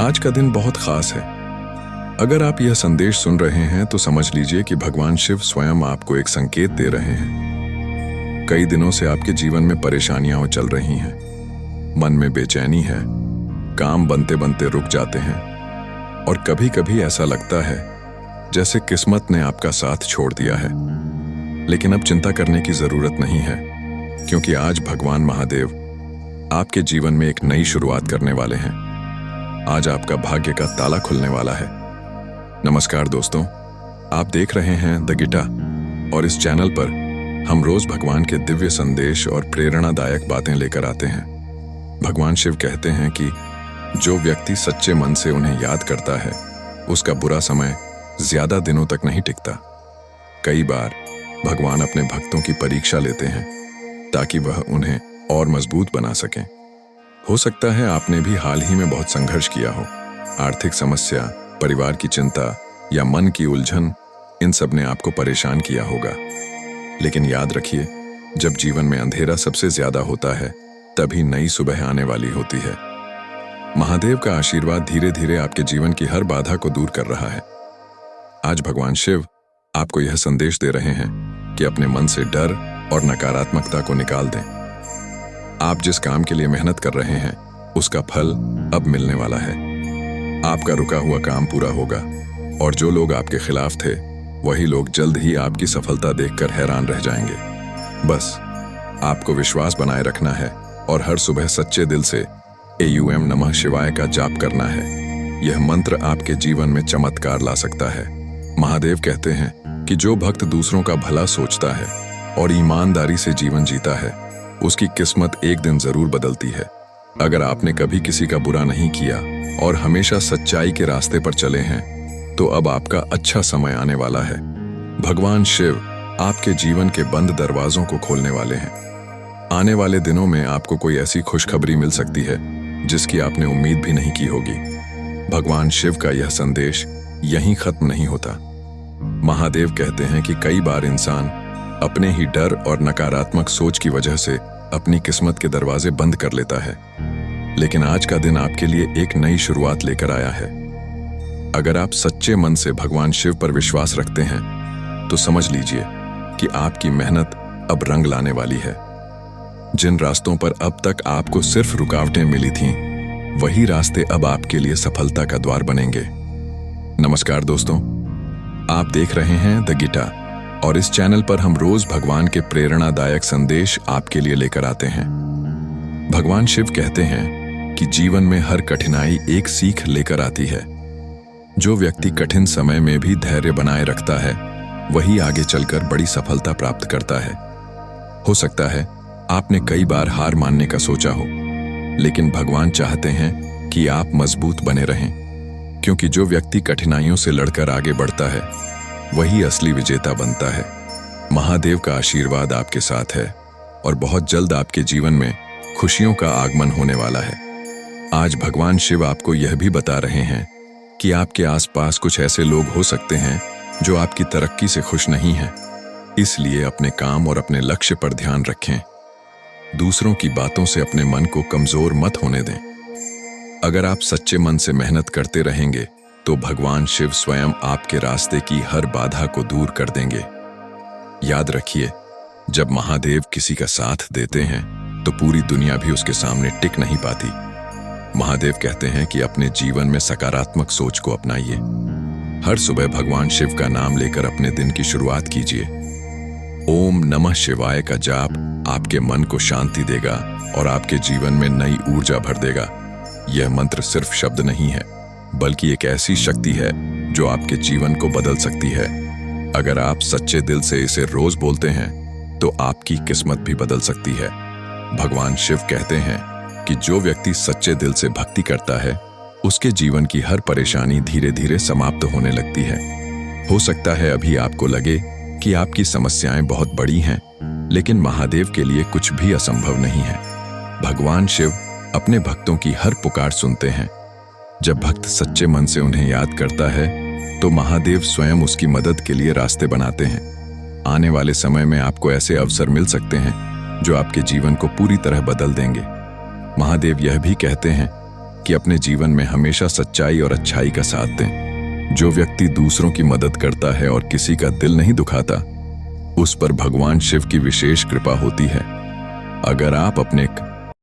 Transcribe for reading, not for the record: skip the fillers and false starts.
आज का दिन बहुत खास है। अगर आप यह संदेश सुन रहे हैं तो समझ लीजिए कि भगवान शिव स्वयं आपको एक संकेत दे रहे हैं। कई दिनों से आपके जीवन में परेशानियां चल रही हैं, मन में बेचैनी है, काम बनते बनते रुक जाते हैं और कभी कभी ऐसा लगता है जैसे किस्मत ने आपका साथ छोड़ दिया है। लेकिन अब चिंता करने की जरूरत नहीं है, क्योंकि आज भगवान महादेव आपके जीवन में एक नई शुरुआत करने वाले हैं। आज आपका भाग्य का ताला खुलने वाला है। नमस्कार दोस्तों, आप देख रहे हैं द गिटा और इस चैनल पर हम रोज भगवान के दिव्य संदेश और प्रेरणादायक बातें लेकर आते हैं। भगवान शिव कहते हैं कि जो व्यक्ति सच्चे मन से उन्हें याद करता है उसका बुरा समय ज्यादा दिनों तक नहीं टिकता। कई बार भगवान अपने भक्तों की परीक्षा लेते हैं ताकि वह उन्हें और मजबूत बना सकें। हो सकता है आपने भी हाल ही में बहुत संघर्ष किया हो। आर्थिक समस्या, परिवार की चिंता या मन की उलझन, इन सब ने आपको परेशान किया होगा। लेकिन याद रखिए, जब जीवन में अंधेरा सबसे ज्यादा होता है तभी नई सुबह आने वाली होती है। महादेव का आशीर्वाद धीरे धीरे आपके जीवन की हर बाधा को दूर कर रहा है। आज भगवान शिव आपको यह संदेश दे रहे हैं कि अपने मन से डर और नकारात्मकता को निकाल दें। आप जिस काम के लिए मेहनत कर रहे हैं उसका फल अब मिलने वाला है। आपका रुका हुआ काम पूरा होगा और जो लोग आपके खिलाफ थे वही लोग जल्द ही आपकी सफलता देखकर हैरान रह जाएंगे। बस आपको विश्वास बनाए रखना है और हर सुबह सच्चे दिल से एयूएम नमः शिवाय का जाप करना है। यह मंत्र आपके जीवन में चमत्कार ला सकता है। महादेव कहते हैं कि जो भक्त दूसरों का भला सोचता है और ईमानदारी से जीवन जीता है उसकी किस्मत एक दिन जरूर बदलती है। अगर आपने कभी किसी का बुरा नहीं किया और हमेशा सच्चाई के रास्ते पर चले हैं तो अब आपका अच्छा समय आने वाला है। भगवान शिव आपके जीवन के बंद दरवाजों को खोलने वाले हैं। आने वाले दिनों में आपको कोई ऐसी खुशखबरी मिल सकती है जिसकी आपने उम्मीद भी नहीं की होगी। भगवान शिव का यह संदेश यहीं खत्म नहीं होता। महादेव कहते हैं कि कई बार इंसान अपने ही डर और नकारात्मक सोच की वजह से अपनी किस्मत के दरवाजे बंद कर लेता है। लेकिन आज का दिन आपके लिए एक नई शुरुआत लेकर आया है। अगर आप सच्चे मन से भगवान शिव पर विश्वास रखते हैं तो समझ लीजिए कि आपकी मेहनत अब रंग लाने वाली है। जिन रास्तों पर अब तक आपको सिर्फ रुकावटें मिली थीं, वही रास्ते अब आपके लिए सफलता का द्वार बनेंगे। नमस्कार दोस्तों, आप देख रहे हैं द गिटा और इस चैनल पर हम रोज भगवान के प्रेरणादायक संदेश आपके लिए लेकर आते हैं। भगवान शिव कहते हैं कि जीवन में हर कठिनाई एक सीख लेकर आती है। जो व्यक्ति कठिन समय में भी धैर्य बनाए रखता है वही आगे चलकर बड़ी सफलता प्राप्त करता है। हो सकता है आपने कई बार हार मानने का सोचा हो, लेकिन भगवान चाहते हैं कि आप मजबूत बने रहें, क्योंकि जो व्यक्ति कठिनाइयों से लड़कर आगे बढ़ता है वही असली विजेता बनता है। महादेव का आशीर्वाद आपके साथ है और बहुत जल्द आपके जीवन में खुशियों का आगमन होने वाला है। आज भगवान शिव आपको यह भी बता रहे हैं कि आपके आसपास कुछ ऐसे लोग हो सकते हैं जो आपकी तरक्की से खुश नहीं हैं। इसलिए अपने काम और अपने लक्ष्य पर ध्यान रखें। दूसरों की बातों से अपने मन को कमजोर मत होने दें। अगर आप सच्चे मन से मेहनत करते रहेंगे तो भगवान शिव स्वयं आपके रास्ते की हर बाधा को दूर कर देंगे। याद रखिए, जब महादेव किसी का साथ देते हैं तो पूरी दुनिया भी उसके सामने टिक नहीं पाती। महादेव कहते हैं कि अपने जीवन में सकारात्मक सोच को अपनाइए। हर सुबह भगवान शिव का नाम लेकर अपने दिन की शुरुआत कीजिए। ओम नमः शिवाय का जाप आपके मन को शांति देगा और आपके जीवन में नई ऊर्जा भर देगा। यह मंत्र सिर्फ शब्द नहीं है, बल्कि एक ऐसी शक्ति है जो आपके जीवन को बदल सकती है। अगर आप सच्चे दिल से इसे रोज बोलते हैं तो आपकी किस्मत भी बदल सकती है। भगवान शिव कहते हैं कि जो व्यक्ति सच्चे दिल से भक्ति करता है उसके जीवन की हर परेशानी धीरे धीरे समाप्त होने लगती है। हो सकता है अभी आपको लगे कि आपकी समस्याएं बहुत बड़ी हैं, लेकिन महादेव के लिए कुछ भी असंभव नहीं है। भगवान शिव अपने भक्तों की हर पुकार सुनते हैं। जब भक्त सच्चे मन से उन्हें याद करता है तो महादेव स्वयं उसकी मदद के लिए रास्ते बनाते हैं। आने वाले समय में आपको ऐसे अवसर मिल सकते हैं जो आपके जीवन को पूरी तरह बदल देंगे। महादेव यह भी कहते हैं कि अपने जीवन में हमेशा सच्चाई और अच्छाई का साथ दें। जो व्यक्ति दूसरों की मदद करता है और किसी का दिल नहीं दुखाता, उस पर भगवान शिव की विशेष कृपा होती है। अगर आप अपने